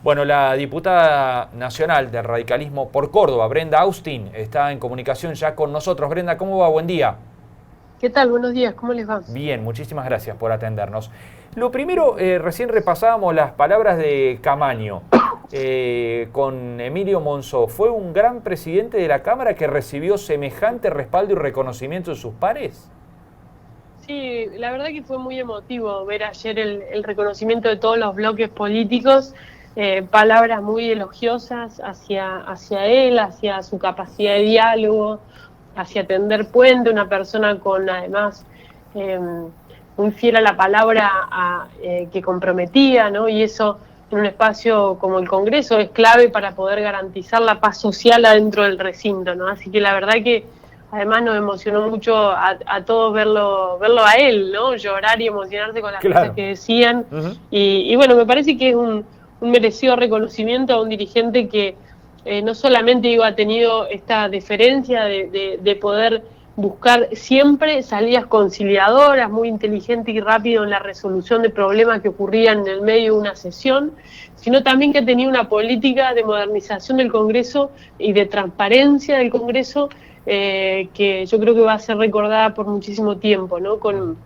Bueno, la diputada nacional del radicalismo por Córdoba, Brenda Austin, está en comunicación ya con nosotros. Brenda, ¿cómo va? Buen día. ¿Qué tal? Buenos días, ¿cómo les va? Bien, muchísimas gracias por atendernos. Lo primero, recién repasábamos las palabras de Camaño con Emilio Monzó. ¿Fue un gran presidente de la Cámara que recibió semejante respaldo y reconocimiento de sus pares? Sí, la verdad que fue muy emotivo ver ayer el reconocimiento de todos los bloques políticos, palabras muy elogiosas hacia él, hacia su capacidad de diálogo, hacia tender puente, una persona con además eh, muy fiel a la palabra que comprometía, ¿no? Y eso en un espacio como el Congreso es clave para poder garantizar la paz social adentro del recinto, ¿no? Así que la verdad que además nos emocionó mucho a todos verlo a él, ¿no? Llorar y emocionarse con las cosas Claro. que decían. Ujú. Y bueno, me parece que es un merecido reconocimiento a un dirigente que no solamente ha tenido esta deferencia de poder buscar siempre salidas conciliadoras, muy inteligente y rápido en la resolución de problemas que ocurrían en el medio de una sesión, sino también que tenía una política de modernización del Congreso y de transparencia del Congreso que yo creo que va a ser recordada por muchísimo tiempo, ¿no? Con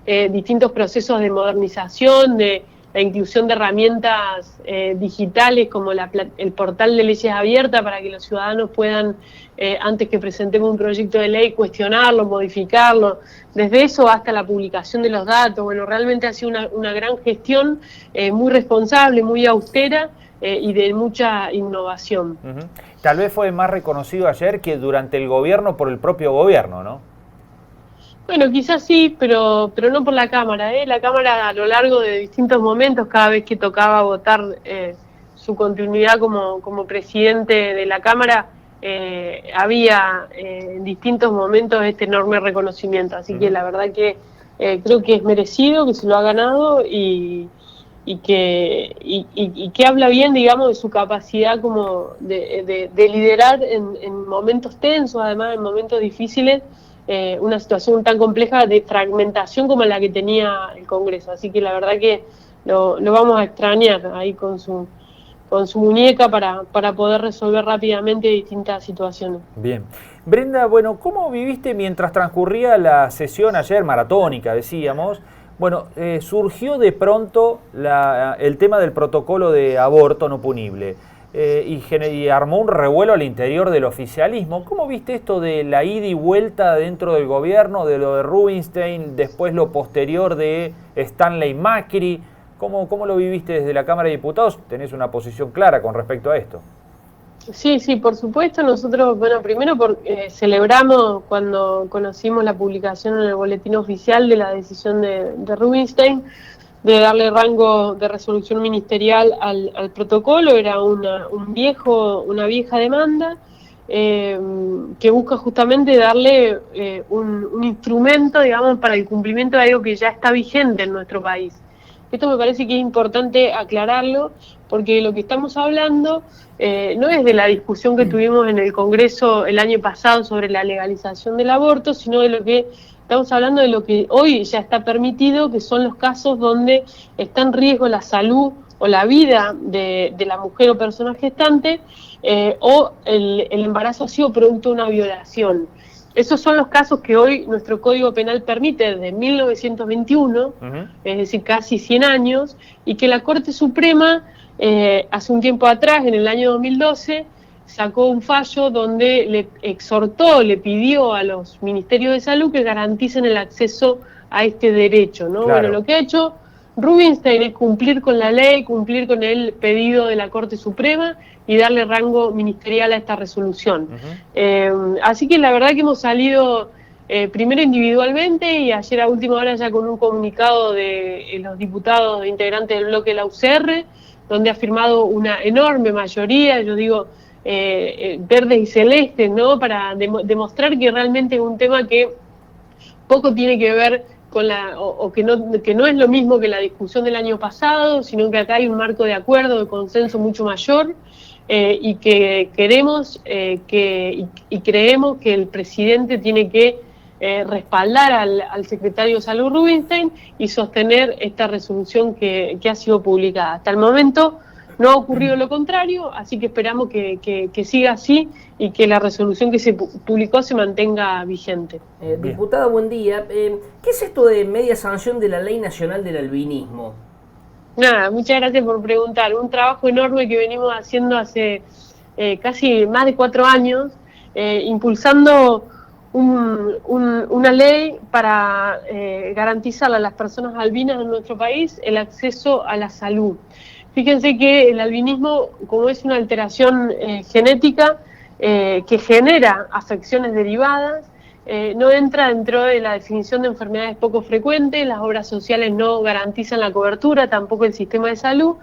distintos procesos de modernización, de la inclusión de herramientas digitales como el portal de leyes abiertas para que los ciudadanos puedan, antes que presentemos un proyecto de ley, cuestionarlo, modificarlo, desde eso hasta la publicación de los datos. Bueno, realmente ha sido una gran gestión, muy responsable, muy austera y de mucha innovación. Ujú. Tal vez fue más reconocido ayer que durante el gobierno por el propio gobierno, ¿no? Bueno, quizás sí, pero no por la Cámara, ¿eh? La Cámara a lo largo de distintos momentos, cada vez que tocaba votar su continuidad como presidente de la Cámara, había en distintos momentos este enorme reconocimiento. Así que Ujú. la verdad que creo que es merecido, que se lo ha ganado y que habla bien, digamos, de su capacidad como de liderar en momentos tensos, además en momentos difíciles, una situación tan compleja de fragmentación como la que tenía el Congreso. Así que la verdad que lo vamos a extrañar ahí con su muñeca para poder resolver rápidamente distintas situaciones. Bien. Brenda, bueno, ¿cómo viviste mientras transcurría la sesión ayer, maratónica, decíamos? Bueno, surgió de pronto el tema del protocolo de aborto no punible y armó un revuelo al interior del oficialismo. ¿Cómo viste esto de la ida y vuelta dentro del gobierno, de lo de Rubinstein, después lo posterior de Stanley Macri? ¿Cómo lo viviste desde la Cámara de Diputados? Tenés una posición clara con respecto a esto. Sí, sí, por supuesto. Nosotros, bueno, primero celebramos cuando conocimos la publicación en el boletín oficial de la decisión de Rubinstein de darle rango de resolución ministerial al protocolo. Era una vieja demanda que busca justamente darle un instrumento, digamos, para el cumplimiento de algo que ya está vigente en nuestro país. Esto me parece que es importante aclararlo, porque lo que estamos hablando no es de la discusión que tuvimos en el Congreso el año pasado sobre la legalización del aborto, sino de lo que estamos hablando de lo que hoy ya está permitido, que son los casos donde está en riesgo la salud o la vida de la mujer o persona gestante, o el embarazo ha sido producto de una violación. Esos son los casos que hoy nuestro Código Penal permite desde 1921, Ujú. es decir, casi 100 años, y que la Corte Suprema, hace un tiempo atrás, en el año 2012, sacó un fallo donde le pidió a los ministerios de salud que garanticen el acceso a este derecho, ¿no? Bueno, Claro. lo que ha hecho Rubinstein es cumplir con la ley, cumplir con el pedido de la Corte Suprema y darle rango ministerial a esta resolución. Ujú. Así que la verdad que hemos salido primero individualmente y ayer a última hora ya con un comunicado de los diputados integrantes del bloque de la UCR, donde ha firmado una enorme mayoría, yo digo, verdes y celestes, ¿no? Para demostrar que realmente es un tema que poco tiene que ver con o que no es lo mismo que la discusión del año pasado, sino que acá hay un marco de acuerdo, de consenso mucho mayor, y que queremos y creemos que el presidente tiene que respaldar al secretario de Salud Rubinstein y sostener esta resolución que ha sido publicada. Hasta el momento No ha ocurrido lo contrario, así que esperamos que siga así y que la resolución que se publicó se mantenga vigente. Diputada, buen día. ¿Qué es esto de media sanción de la Ley Nacional del Albinismo? Nada, muchas gracias por preguntar. Un trabajo enorme que venimos haciendo hace casi más de 4 años, impulsando una ley para garantizar a las personas albinas en nuestro país el acceso a la salud. Fíjense que el albinismo, como es una alteración genética que genera afecciones derivadas, no entra dentro de la definición de enfermedades poco frecuentes, las obras sociales no garantizan la cobertura, tampoco el sistema de salud,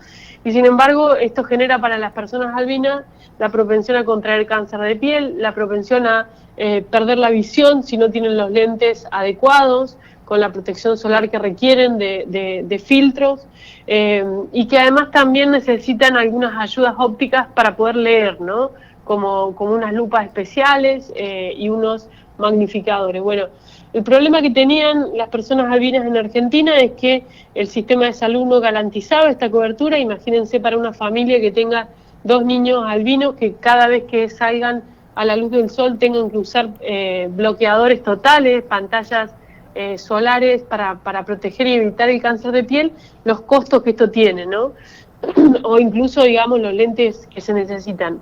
y sin embargo esto genera para las personas albinas la propensión a contraer cáncer de piel, la propensión a perder la visión si no tienen los lentes adecuados, con la protección solar que requieren de filtros, y que además también necesitan algunas ayudas ópticas para poder leer, ¿no? Como unas lupas especiales y unos magnificadores. Bueno, el problema que tenían las personas albinas en Argentina es que el sistema de salud no garantizaba esta cobertura. Imagínense para una familia que tenga 2 niños albinos que cada vez que salgan a la luz del sol tengan que usar bloqueadores totales, pantallas solares para proteger y evitar el cáncer de piel, los costos que esto tiene, ¿no? O incluso, digamos, los lentes que se necesitan.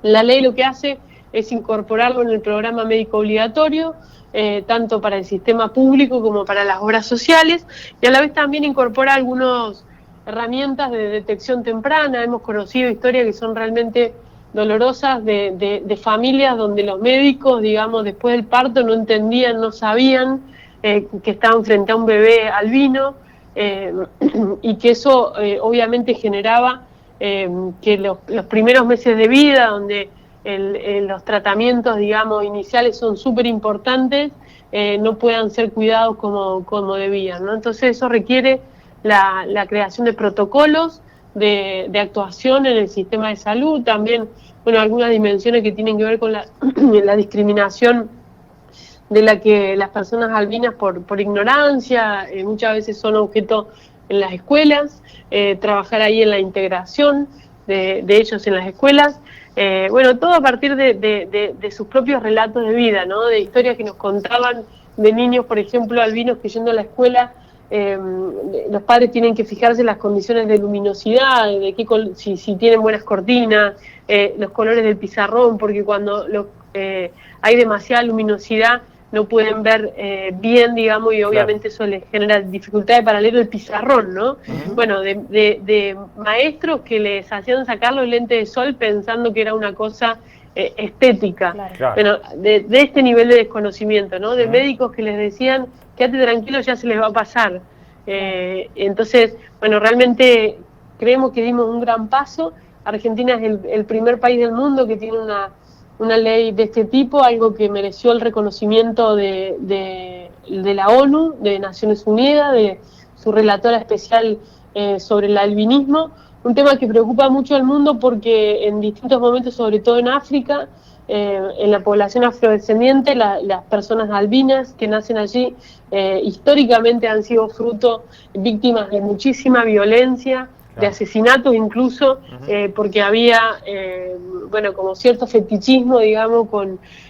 La ley lo que hace es incorporarlo en el programa médico obligatorio, tanto para el sistema público como para las obras sociales, y a la vez también incorpora algunas herramientas de detección temprana. Hemos conocido historias que son realmente dolorosas de familias donde los médicos, digamos, después del parto no entendían, no sabían que estaban frente a un bebé albino, y que eso obviamente generaba que los primeros meses de vida, donde los tratamientos, digamos, iniciales son súper importantes, no puedan ser cuidados como debían, ¿no? Entonces eso requiere la creación de protocolos de actuación en el sistema de salud, también, bueno, algunas dimensiones que tienen que ver con la discriminación de la que las personas albinas por ignorancia muchas veces son objeto en las escuelas, trabajar ahí en la integración de ellos en las escuelas, bueno, todo a partir de sus propios relatos de vida, ¿no? De historias que nos contaban de niños, por ejemplo, albinos que yendo a la escuela, los padres tienen que fijarse en las condiciones de luminosidad, de si tienen buenas cortinas, los colores del pizarrón, porque cuando hay demasiada luminosidad no pueden ver bien, digamos, y obviamente eso les genera dificultades para leer el pizarrón, ¿no? Bueno, de maestros que les hacían sacar los lentes de sol pensando que era una cosa estética. Claro. Bueno, de este nivel de desconocimiento, ¿no? De médicos que les decían, quédate tranquilo, ya se les va a pasar. Entonces, bueno, realmente creemos que dimos un gran paso. Argentina es el primer país del mundo que tiene una ley de este tipo, algo que mereció el reconocimiento de la ONU, de Naciones Unidas, de su relatora especial sobre el albinismo, un tema que preocupa mucho al mundo porque en distintos momentos, sobre todo en África, en la población afrodescendiente, las personas albinas que nacen allí históricamente han sido víctimas de muchísima violencia, de asesinatos incluso, porque había, bueno, como cierto fetichismo, digamos,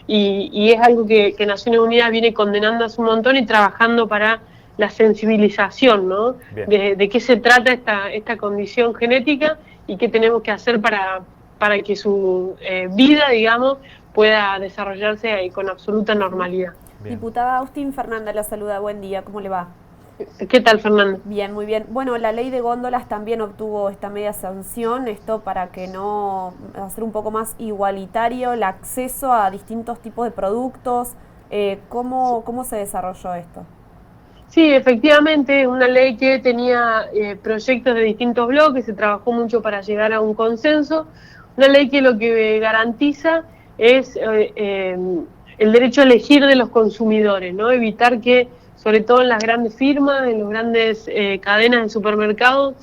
y es algo que Naciones Unidas viene condenando hace un montón y trabajando para la sensibilización, ¿no? De qué se trata esta condición genética y qué tenemos que hacer para que su vida, digamos, pueda desarrollarse con absoluta normalidad. Bien. Diputada Agustín Fernanda la saluda, buen día, ¿cómo le va? ¿Qué tal, Fernando? Bien, muy bien. Bueno, la ley de góndolas también obtuvo esta media sanción, esto para que no, hacer un poco más igualitario el acceso a distintos tipos de productos. ¿Cómo se desarrolló esto? Sí, efectivamente, es una ley que tenía proyectos de distintos bloques, se trabajó mucho para llegar a un consenso, una ley que lo que garantiza es el derecho a elegir de los consumidores, ¿no? Evitar que, sobre todo en las grandes firmas, en las grandes cadenas de supermercados,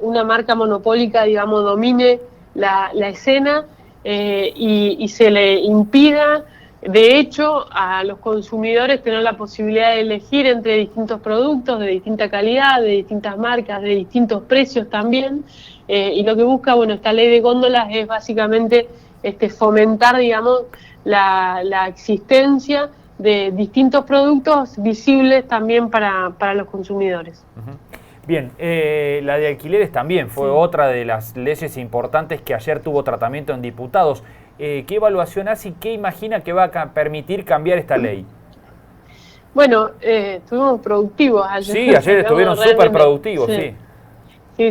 una marca monopólica, digamos, domine la escena y se le impida de hecho, a los consumidores tener la posibilidad de elegir entre distintos productos de distinta calidad, de distintas marcas, de distintos precios también, y lo que busca, bueno, esta ley de góndolas es básicamente fomentar, digamos, la existencia de distintos productos visibles también para los consumidores. Bien, la de alquileres también fue otra de las leyes importantes que ayer tuvo tratamiento en diputados. ¿Qué evaluación hace y qué imagina que va a permitir cambiar esta ley? Bueno, estuvimos productivos ayer. Sí, ayer estuvieron súper productivos, sí.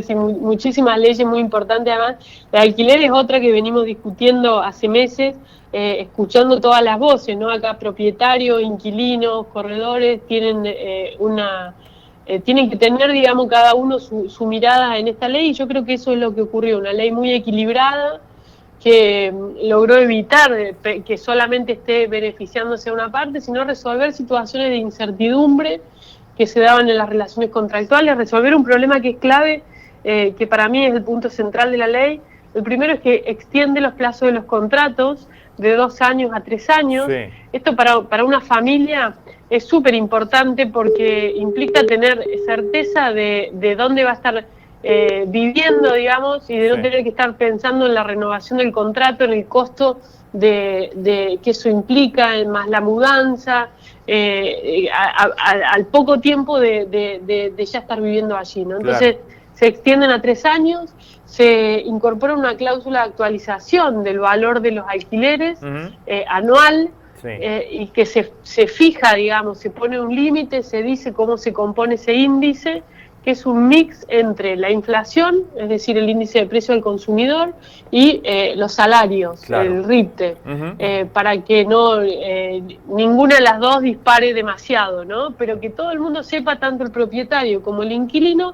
Sí, muchísimas leyes muy importantes además. La de alquiler es otra que venimos discutiendo hace meses, escuchando todas las voces, ¿no? Acá propietarios, inquilinos, corredores tienen tienen que tener, digamos, cada uno su mirada en esta ley, y yo creo que eso es lo que ocurrió, una ley muy equilibrada que logró evitar que solamente esté beneficiándose a una parte, sino resolver situaciones de incertidumbre que se daban en las relaciones contractuales, resolver un problema que es clave, que para mí es el punto central de la ley. El primero es que extiende los plazos de los contratos de 2 años a 3 años. Sí. Esto para una familia es súper importante porque implica tener certeza de dónde va a estar viviendo, digamos, y de no tener que estar pensando en la renovación del contrato, en el costo de que eso implica, más la mudanza, al poco tiempo de ya estar viviendo allí, ¿no? Entonces, se extienden a 3 años, se incorpora una cláusula de actualización del valor de los alquileres anual, y que se fija, digamos, se pone un límite, se dice cómo se compone ese índice, que es un mix entre la inflación, es decir, el índice de precio del consumidor, y los salarios, el RIPTE, para que no ninguna de las dos dispare demasiado, ¿no? Pero que todo el mundo sepa, tanto el propietario como el inquilino,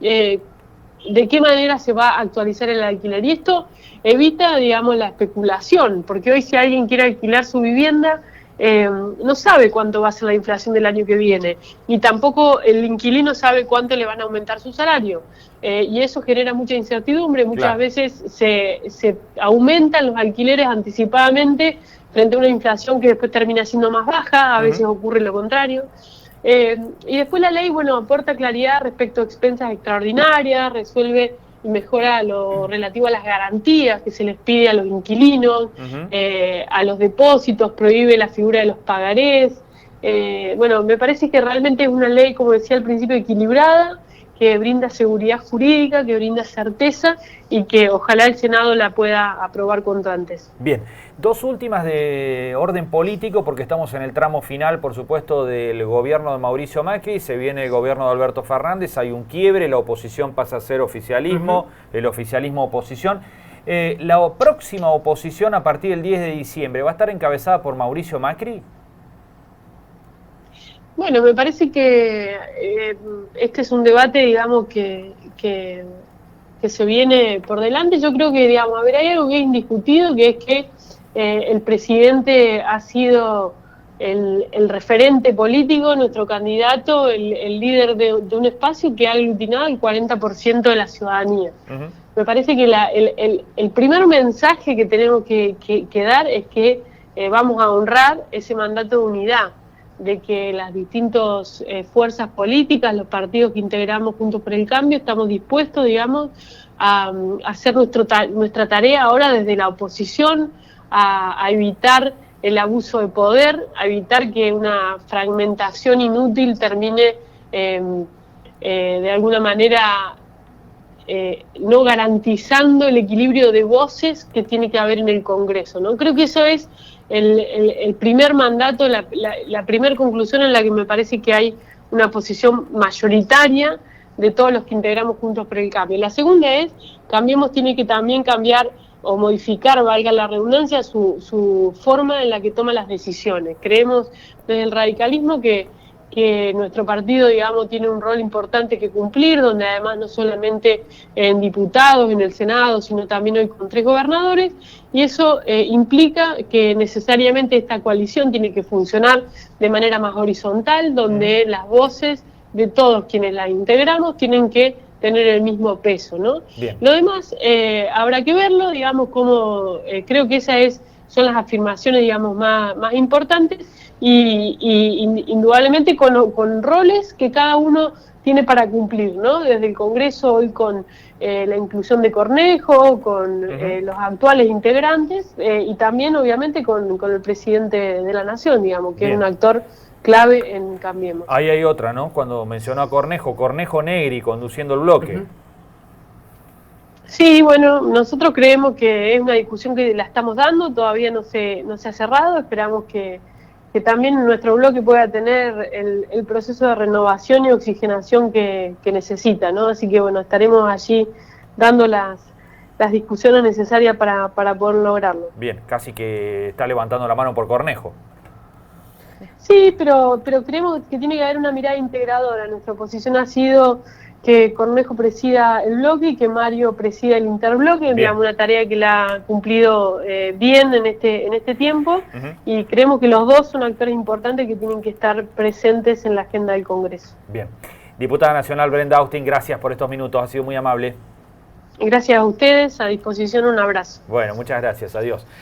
de qué manera se va a actualizar el alquiler. Y esto evita, digamos, la especulación, porque hoy si alguien quiere alquilar su vivienda, no sabe cuánto va a ser la inflación del año que viene, ni tampoco el inquilino sabe cuánto le van a aumentar su salario, y eso genera mucha incertidumbre. Muchas veces se aumentan los alquileres anticipadamente frente a una inflación que después termina siendo más baja, a veces ocurre lo contrario. Y después la ley, bueno, aporta claridad respecto a expensas extraordinarias, resuelve y mejora lo relativo a las garantías que se les pide a los inquilinos, a los depósitos, prohíbe la figura de los pagarés. Bueno, me parece que realmente es una ley, como decía al principio, equilibrada, que brinda seguridad jurídica, que brinda certeza y que ojalá el Senado la pueda aprobar cuanto antes. Bien, 2 últimas de orden político, porque estamos en el tramo final, por supuesto, del gobierno de Mauricio Macri. Se viene el gobierno de Alberto Fernández, hay un quiebre, la oposición pasa a ser oficialismo, el oficialismo oposición. La próxima oposición a partir del 10 de diciembre, ¿va a estar encabezada por Mauricio Macri? Bueno, me parece que este es un debate, digamos, que se viene por delante. Yo creo que, digamos, hay algo que es indiscutido, que es que el presidente ha sido el referente político, nuestro candidato, el líder de un espacio que ha aglutinado el 40% de la ciudadanía. Me parece que el primer mensaje que tenemos que dar es que vamos a honrar ese mandato de unidad, de que las distintas fuerzas políticas, los partidos que integramos Juntos por el Cambio, estamos dispuestos, digamos, a hacer nuestra tarea ahora desde la oposición, a evitar el abuso de poder, a evitar que una fragmentación inútil termine de alguna manera no garantizando el equilibrio de voces que tiene que haber en el Congreso, ¿no? Creo que eso es el primer mandato, la primera conclusión en la que me parece que hay una posición mayoritaria de todos los que integramos Juntos por el Cambio. La segunda es, Cambiemos tiene que también cambiar o modificar, valga la redundancia, su forma en la que toma las decisiones. Creemos desde el radicalismo que nuestro partido, digamos, tiene un rol importante que cumplir, donde además no solamente en diputados, en el Senado, sino también hoy con 3 gobernadores, y eso implica que necesariamente esta coalición tiene que funcionar de manera más horizontal, donde las voces de todos quienes la integramos tienen que tener el mismo peso, ¿no? Bien. Lo demás habrá que verlo, digamos, como creo que esa es son las afirmaciones, digamos, más importantes, y indudablemente con roles que cada uno tiene para cumplir, ¿no? Desde el Congreso hoy con la inclusión de Cornejo, con los actuales integrantes, y también obviamente con el presidente de la Nación, digamos, que Bien. es un actor clave en Cambiemos. Ahí hay otra, ¿no? Cuando mencionó a Cornejo Negri conduciendo el bloque. Sí, bueno, nosotros creemos que es una discusión que la estamos dando, todavía no se ha cerrado, esperamos que también nuestro bloque pueda tener el proceso de renovación y oxigenación que necesita, ¿no? Así que bueno, estaremos allí dando las discusiones necesarias para poder lograrlo. Bien, casi que está levantando la mano por Cornejo. Sí, pero creemos que tiene que haber una mirada integradora. Nuestra posición ha sido que Cornejo presida el bloque y que Mario presida el interbloque, digamos, una tarea que la ha cumplido bien en este tiempo, y creemos que los dos son actores importantes que tienen que estar presentes en la agenda del Congreso. Bien. Diputada Nacional Brenda Austin, gracias por estos minutos, ha sido muy amable. Gracias a ustedes, a disposición, un abrazo. Bueno, muchas gracias, adiós.